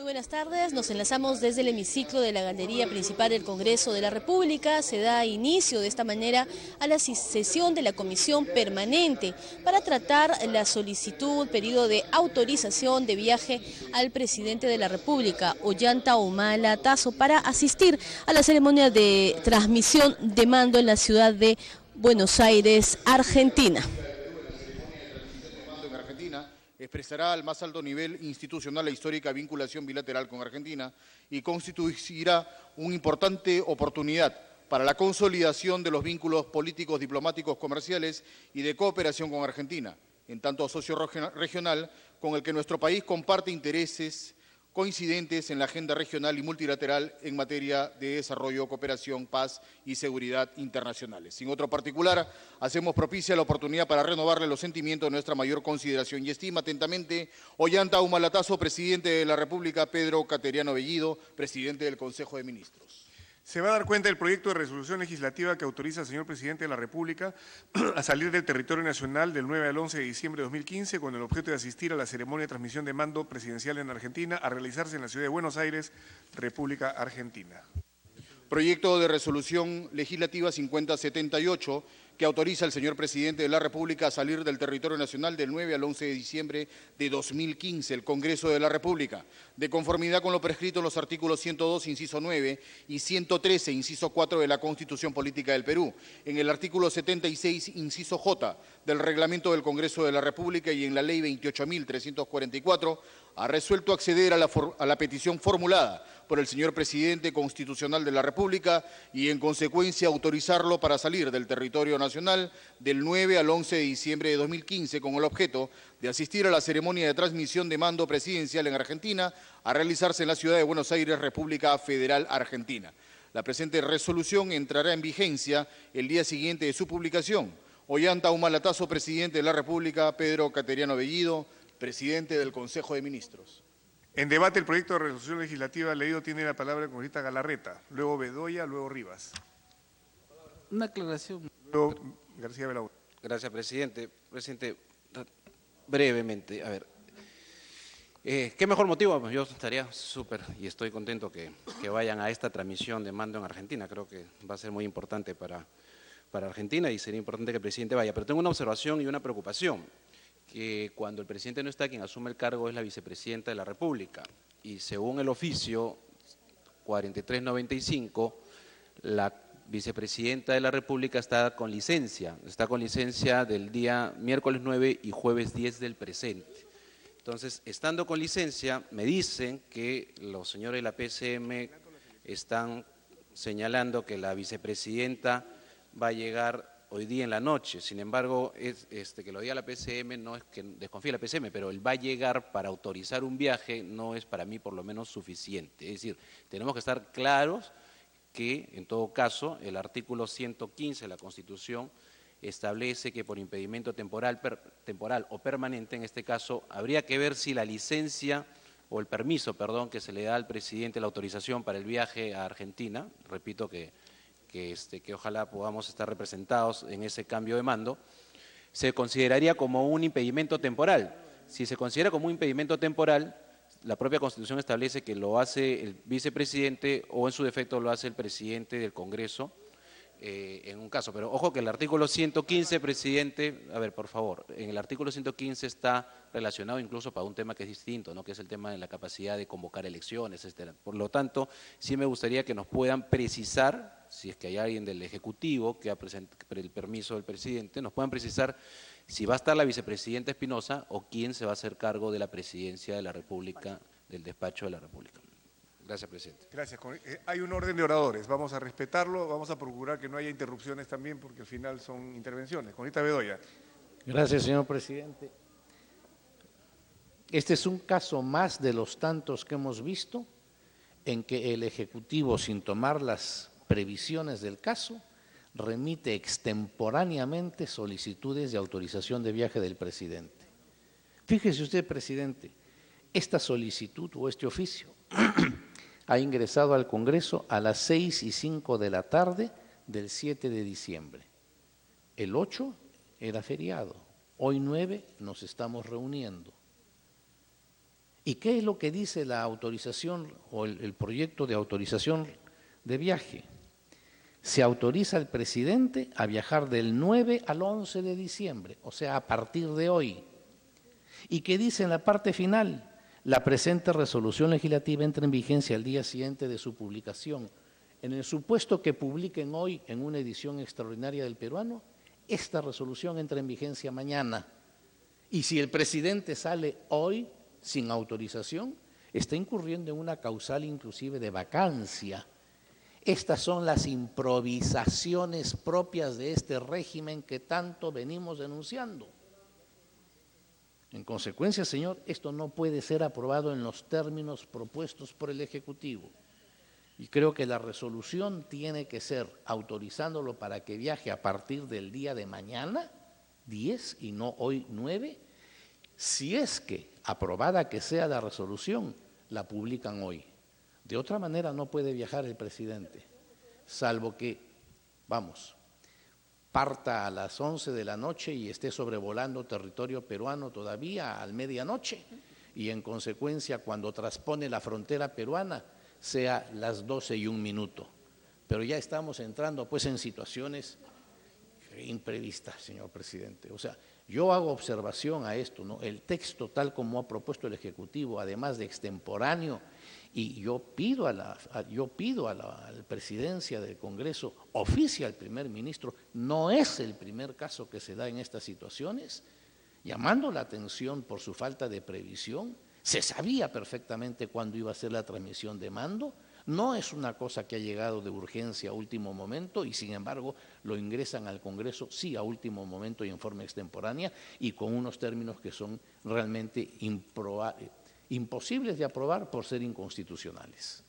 Buenas tardes, nos enlazamos desde el hemiciclo de la Galería Principal del Congreso de la República. Se da inicio de esta manera a la sesión de la Comisión Permanente para tratar la solicitud, pedido de autorización de viaje al presidente de la República, Ollanta Humala Tasso, para asistir a la ceremonia de transmisión de mando en la ciudad de Buenos Aires, Argentina. Expresará al más alto nivel institucional la histórica vinculación bilateral con Argentina y constituirá una importante oportunidad para la consolidación de los vínculos políticos, diplomáticos, comerciales y de cooperación con Argentina, en tanto socio regional con el que nuestro país comparte intereses coincidentes en la agenda regional y multilateral en materia de desarrollo, cooperación, paz y seguridad internacionales. Sin otro particular, hacemos propicia la oportunidad para renovarle los sentimientos de nuestra mayor consideración y estima. Atentamente, Ollanta Humala Tasso, presidente de la República, Pedro Cateriano Bellido, presidente del Consejo de Ministros. Se va a dar cuenta del proyecto de resolución legislativa que autoriza al señor presidente de la República a salir del territorio nacional del 9 al 11 de diciembre de 2015 con el objeto de asistir a la ceremonia de transmisión de mando presidencial en Argentina a realizarse en la ciudad de Buenos Aires, República Argentina. Proyecto de resolución legislativa 5078 que autoriza al señor presidente de la República a salir del territorio nacional del 9 al 11 de diciembre de 2015, el Congreso de la República, de conformidad con lo prescrito en los artículos 102, inciso 9 y 113, inciso 4 de la Constitución Política del Perú, en el artículo 76, inciso J del Reglamento del Congreso de la República y en la Ley 28.344, ha resuelto acceder a la petición formulada por el señor Presidente Constitucional de la República y, en consecuencia, autorizarlo para salir del territorio nacional del 9 al 11 de diciembre de 2015 con el objeto de asistir a la ceremonia de transmisión de mando presidencial en Argentina a realizarse en la ciudad de Buenos Aires, República Federal Argentina. La presente resolución entrará en vigencia el día siguiente de su publicación. Ollanta Humala Tasso, presidente de la República, Pedro Cateriano Bellido, presidente del Consejo de Ministros. En debate el proyecto de resolución legislativa leído tiene la palabra el congresista Galarreta, luego Bedoya, luego Rivas. Una aclaración. Luego García Belaúnde. Gracias, presidente. Presidente, brevemente, a ver, ¿qué mejor motivo? Pues yo estaría súper y estoy contento que vayan a esta transmisión de mando en Argentina. Creo que va a ser muy importante para Argentina y sería importante que el presidente vaya. Pero tengo una observación y una preocupación, que cuando el presidente no está, quien asume el cargo es la vicepresidenta de la República. Y según el oficio 4395, la vicepresidenta de la República está con licencia del día miércoles 9 y jueves 10 del presente. Entonces, estando con licencia, me dicen que los señores de la PCM están señalando que la vicepresidenta va a llegar hoy día en la noche. Sin embargo, que lo diga la PCM no es que desconfíe la PCM, pero el va a llegar para autorizar un viaje no es para mí por lo menos suficiente. Es decir, tenemos que estar claros que, en todo caso, el artículo 115 de la Constitución establece que por impedimento temporal o permanente, en este caso, habría que ver si la licencia o el permiso, perdón, que se le da al presidente, la autorización para el viaje a Argentina, repito que ojalá podamos estar representados en ese cambio de mando, se consideraría como un impedimento temporal. Si se considera como un impedimento temporal, la propia Constitución establece que lo hace el vicepresidente o en su defecto lo hace el presidente del Congreso en un caso. Pero ojo que el artículo 115, presidente, a ver, por favor, en el artículo 115 está relacionado incluso para un tema que es distinto, ¿no? Que es el tema de la capacidad de convocar elecciones, etc. Por lo tanto, sí me gustaría que nos puedan precisar, si es que hay alguien del Ejecutivo que ha presentado el permiso del presidente, nos puedan precisar si va a estar la vicepresidenta Espinosa o quién se va a hacer cargo de la presidencia de la República, del despacho de la República. Gracias, presidente. Gracias. Hay un orden de oradores, vamos a respetarlo, vamos a procurar que no haya interrupciones también porque al final son intervenciones. Congresista Bedoya. Gracias, señor presidente. Este es un caso más de los tantos que hemos visto en que el Ejecutivo, sin tomar las previsiones del caso, remite extemporáneamente solicitudes de autorización de viaje del presidente. Fíjese usted, presidente, esta solicitud o este oficio ha ingresado al Congreso a las 6:05 de la tarde del 7 de diciembre. El 8 era feriado, hoy 9 nos estamos reuniendo. ¿Y qué es lo que dice la autorización o el proyecto de autorización de viaje? Se autoriza al presidente a viajar del 9 al 11 de diciembre, o sea, a partir de hoy. ¿Y qué dice en la parte final? La presente resolución legislativa entra en vigencia el día siguiente de su publicación. En el supuesto que publiquen hoy en una edición extraordinaria del Peruano, esta resolución entra en vigencia mañana. Y si el presidente sale hoy sin autorización, está incurriendo en una causal inclusive de vacancia. Estas son las improvisaciones propias de este régimen que tanto venimos denunciando. En consecuencia, señor, esto no puede ser aprobado en los términos propuestos por el Ejecutivo. Y creo que la resolución tiene que ser autorizándolo para que viaje a partir del día de mañana, 10, y no hoy 9. Si es que, aprobada que sea la resolución, la publican hoy. De otra manera no puede viajar el presidente, salvo que, parta a las 11 de la noche y esté sobrevolando territorio peruano todavía al medianoche, y en consecuencia cuando transpone la frontera peruana sea las 12:01. Pero ya estamos entrando pues en situaciones imprevistas, señor presidente. O sea, yo hago observación a esto, ¿no? El texto tal como ha propuesto el Ejecutivo, además de extemporáneo, y yo pido a la presidencia del Congreso, oficia al primer ministro, no es el primer caso que se da en estas situaciones, llamando la atención por su falta de previsión. Se sabía perfectamente cuándo iba a ser la transmisión de mando, no es una cosa que ha llegado de urgencia a último momento y sin embargo lo ingresan al Congreso sí a último momento y en forma extemporánea y con unos términos que son realmente imposibles de aprobar por ser inconstitucionales.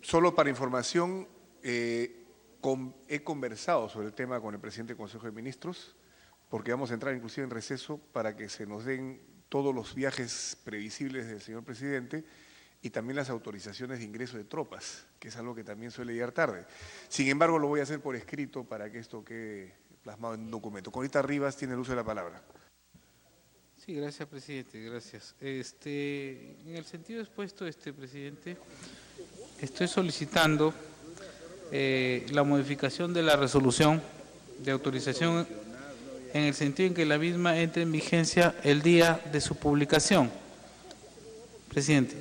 Solo para información, he conversado sobre el tema con el presidente del Consejo de Ministros, porque vamos a entrar inclusive en receso para que se nos den todos los viajes previsibles del señor presidente y también las autorizaciones de ingreso de tropas, que es algo que también suele llegar tarde. Sin embargo, lo voy a hacer por escrito para que esto quede plasmado en un documento. Corita Rivas tiene el uso de la palabra. Sí, gracias, presidente, gracias. En el sentido expuesto, presidente, estoy solicitando la modificación de la resolución de autorización en el sentido en que la misma entre en vigencia el día de su publicación. Presidente,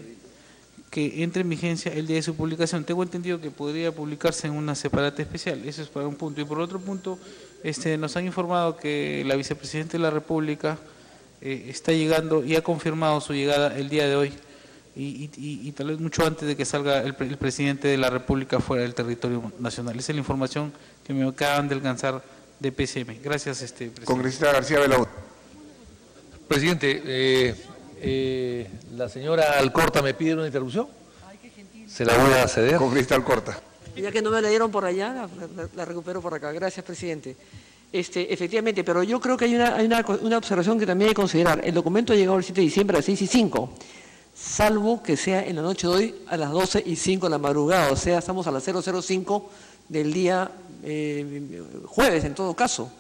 que entre en vigencia el día de su publicación. Tengo entendido que podría publicarse en una separata especial, eso es para un punto. Y por otro punto, nos han informado que la vicepresidenta de la República está llegando y ha confirmado su llegada el día de hoy y tal vez mucho antes de que salga el presidente de la República fuera del territorio nacional. Esa es la información que me acaban de alcanzar de PCM. Gracias, presidente. Congresista García Belaúnde. Presidente, la señora Alcorta me pide una interrupción. Se la voy a ceder. Congresista Alcorta. Ya que no me la dieron por allá, la recupero por acá. Gracias, presidente. Efectivamente, pero yo creo que hay una observación que también hay que considerar. El documento ha llegado el 7 de diciembre a las 6:05, salvo que sea en la noche de hoy a las 12:05 de la madrugada, o sea, estamos a las 0:05 del día jueves en todo caso,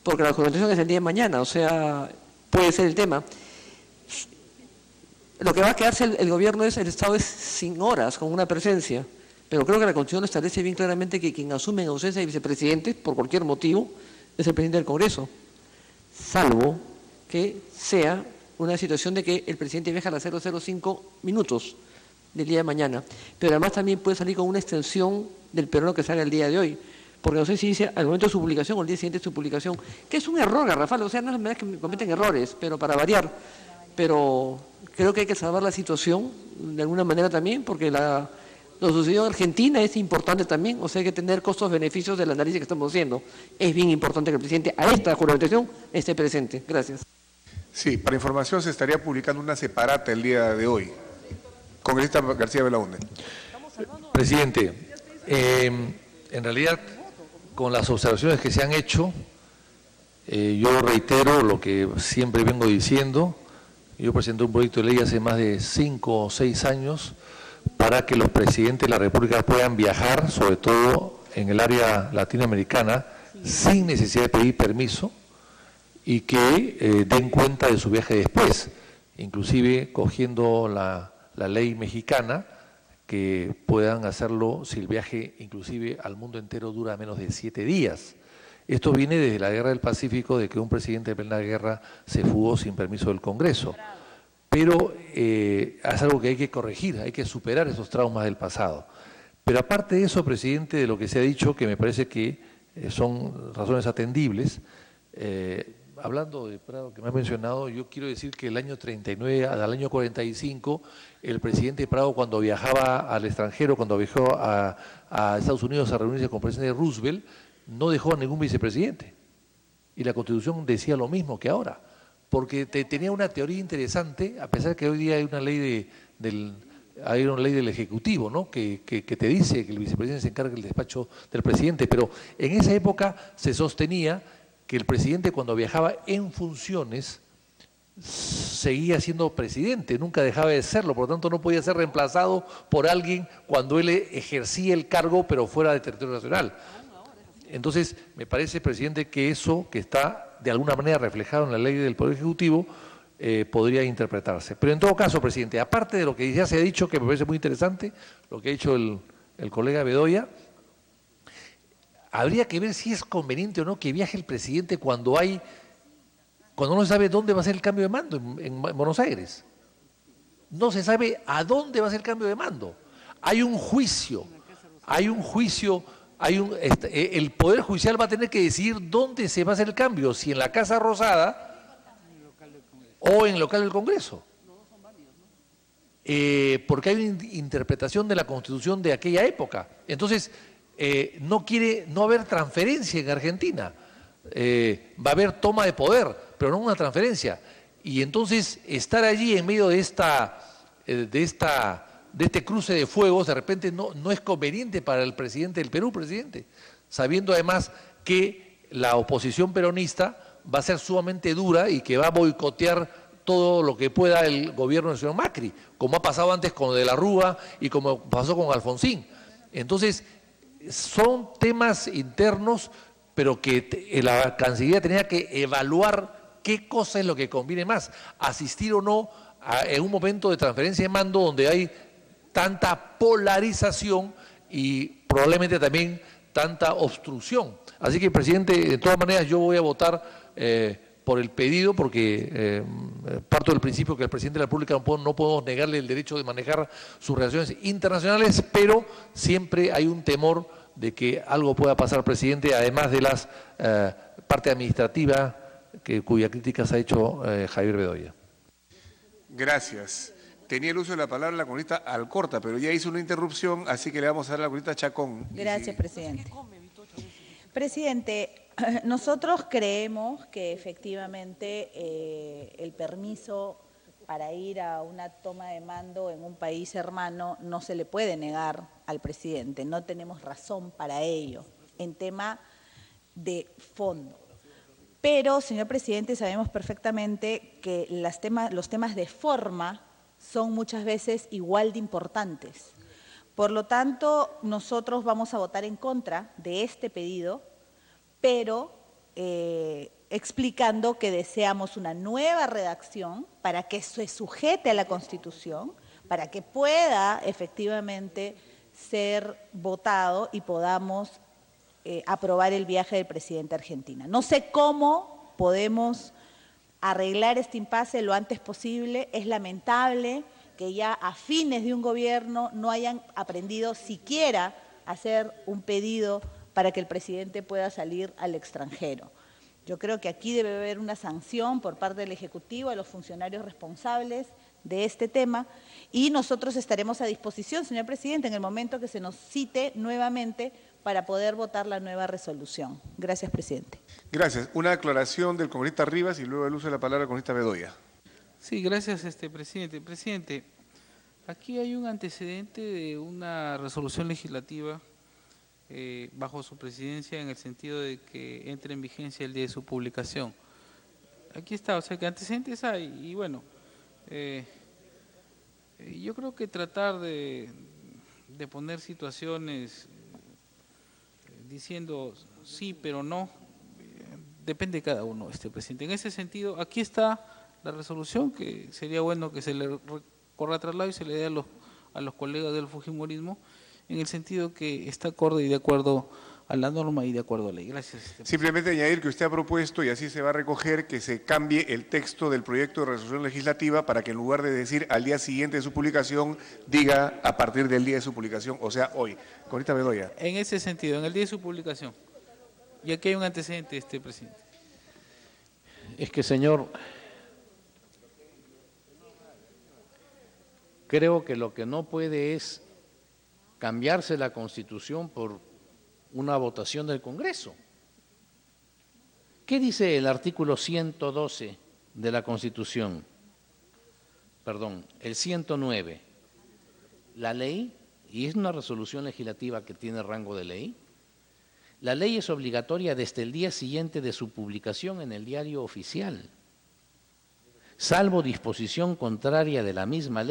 porque la documentación es el día de mañana, o sea, puede ser el tema. Lo que va a quedarse el gobierno el Estado es sin horas, con una presencia, pero creo que la Constitución establece bien claramente que quien asume en ausencia de vicepresidente, por cualquier motivo, es el presidente del Congreso, salvo que sea una situación de que el presidente viaja a las 0:05 del día de mañana, pero además también puede salir con una extensión del peruano que salga el día de hoy, porque no sé si dice al momento de su publicación o el día siguiente de su publicación, que es un error, Garrafal, o sea, no es la verdad que cometen errores, pero para variar, pero creo que hay que salvar la situación de alguna manera también, porque lo sucedido en Argentina es importante también, o sea, hay que tener costos-beneficios del análisis que estamos haciendo. Es bien importante que el presidente a esta juramentación esté presente. Gracias. Sí, para información se estaría publicando una separata el día de hoy. Congresista García Belaúnde. Presidente, en realidad, con las observaciones que se han hecho, yo reitero lo que siempre vengo diciendo. Yo presenté un proyecto de ley hace más de 5 o 6 años para que los presidentes de la República puedan viajar, sobre todo en el área latinoamericana, sin necesidad de pedir permiso y que den cuenta de su viaje después. inclusive cogiendo la ley mexicana, que puedan hacerlo si el viaje inclusive al mundo entero dura menos de 7 días. Esto viene desde la Guerra del Pacífico, de que un presidente de plena guerra se fugó sin permiso del Congreso. Pero es algo que hay que corregir, hay que superar esos traumas del pasado. Pero aparte de eso, presidente, de lo que se ha dicho, que me parece que son razones atendibles, hablando de Prado que me ha mencionado, yo quiero decir que el año 39 al año 45, el presidente Prado, cuando viajaba al extranjero, cuando viajó a Estados Unidos a reunirse con el presidente Roosevelt, no dejó a ningún vicepresidente. Y la Constitución decía lo mismo que ahora, porque tenía una teoría interesante, a pesar que hoy día hay una ley del Ejecutivo, ¿no? que te dice que el vicepresidente se encarga del despacho del presidente, pero en esa época se sostenía que el presidente, cuando viajaba en funciones, seguía siendo presidente, nunca dejaba de serlo, por lo tanto no podía ser reemplazado por alguien cuando él ejercía el cargo pero fuera del territorio nacional. Entonces, me parece, presidente, que eso que está de alguna manera reflejado en la ley del Poder Ejecutivo podría interpretarse. Pero en todo caso, presidente, aparte de lo que ya se ha dicho, que me parece muy interesante, lo que ha dicho el colega Bedoya, habría que ver si es conveniente o no que viaje el presidente cuando no se sabe dónde va a ser el cambio de mando en Buenos Aires. No se sabe a dónde va a ser el cambio de mando. Hay un juicio, el Poder Judicial va a tener que decidir dónde se va a hacer el cambio, si en la Casa Rosada o en el local del Congreso. Porque hay una interpretación de la Constitución de aquella época. Entonces, no va a haber transferencia en Argentina, va a haber toma de poder, pero no una transferencia. Y entonces estar allí en medio de este cruce de fuegos, de repente no es conveniente para el presidente del Perú, presidente, sabiendo además que la oposición peronista va a ser sumamente dura y que va a boicotear todo lo que pueda el gobierno del señor Macri, como ha pasado antes con De la Rúa y como pasó con Alfonsín. Entonces, son temas internos, pero que la Cancillería tenía que evaluar qué cosa es lo que conviene más, asistir o no en un momento de transferencia de mando donde hay tanta polarización y probablemente también tanta obstrucción. Así que, presidente, de todas maneras yo voy a votar por el pedido, porque parto del principio que el presidente de la República no podemos negarle el derecho de manejar sus relaciones internacionales, pero siempre hay un temor de que algo pueda pasar, presidente, además de las parte administrativa cuya crítica se ha hecho Javier Bedoya. Gracias. Tenía el uso de la palabra la congresista Alcorta, pero ya hizo una interrupción, así que le vamos a dar a la congresista Chacón. Gracias, presidente. Presidente, nosotros creemos que efectivamente el permiso para ir a una toma de mando en un país hermano no se le puede negar al presidente, no tenemos razón para ello en tema de fondo. Pero, señor presidente, sabemos perfectamente que los temas de forma son muchas veces igual de importantes. Por lo tanto, nosotros vamos a votar en contra de este pedido, pero explicando que deseamos una nueva redacción para que se sujete a la Constitución, para que pueda efectivamente ser votado y podamos aprobar el viaje del presidente a Argentina. No sé cómo podemos arreglar este impasse lo antes posible. Es lamentable que ya a fines de un gobierno no hayan aprendido siquiera a hacer un pedido para que el presidente pueda salir al extranjero. Yo creo que aquí debe haber una sanción por parte del Ejecutivo a los funcionarios responsables de este tema y nosotros estaremos a disposición, señor presidente, en el momento que se nos cite nuevamente para poder votar la nueva resolución. Gracias, presidente. Gracias. Una aclaración del congresista Rivas y luego el uso de la palabra del congresista Bedoya. Sí, gracias, presidente. Presidente, aquí hay un antecedente de una resolución legislativa bajo su presidencia en el sentido de que entre en vigencia el día de su publicación. Aquí está, o sea que antecedentes hay y bueno, yo creo que tratar de poner situaciones diciendo sí pero no, depende de cada uno, presidente. En ese sentido, aquí está resolución, que sería bueno que se le corra traslado y se le dé a los colegas del fujimorismo, en el sentido que está acorde y de acuerdo a la norma y de acuerdo a la ley. Gracias. Simplemente añadir que usted ha propuesto, y así se va a recoger, que se cambie el texto del proyecto de resolución legislativa para que en lugar de decir al día siguiente de su publicación, diga a partir del día de su publicación, o sea, hoy. Corita Bedoya. En ese sentido, en el día de su publicación. Y aquí hay un antecedente, presidente. Es que, señor, creo que lo que no puede es cambiarse la Constitución por una votación del Congreso. ¿Qué dice el artículo 112 de la Constitución? Perdón, el 109. La ley, y es una resolución legislativa que tiene rango de ley, la ley es obligatoria desde el día siguiente de su publicación en el diario oficial, salvo disposición contraria de la misma ley.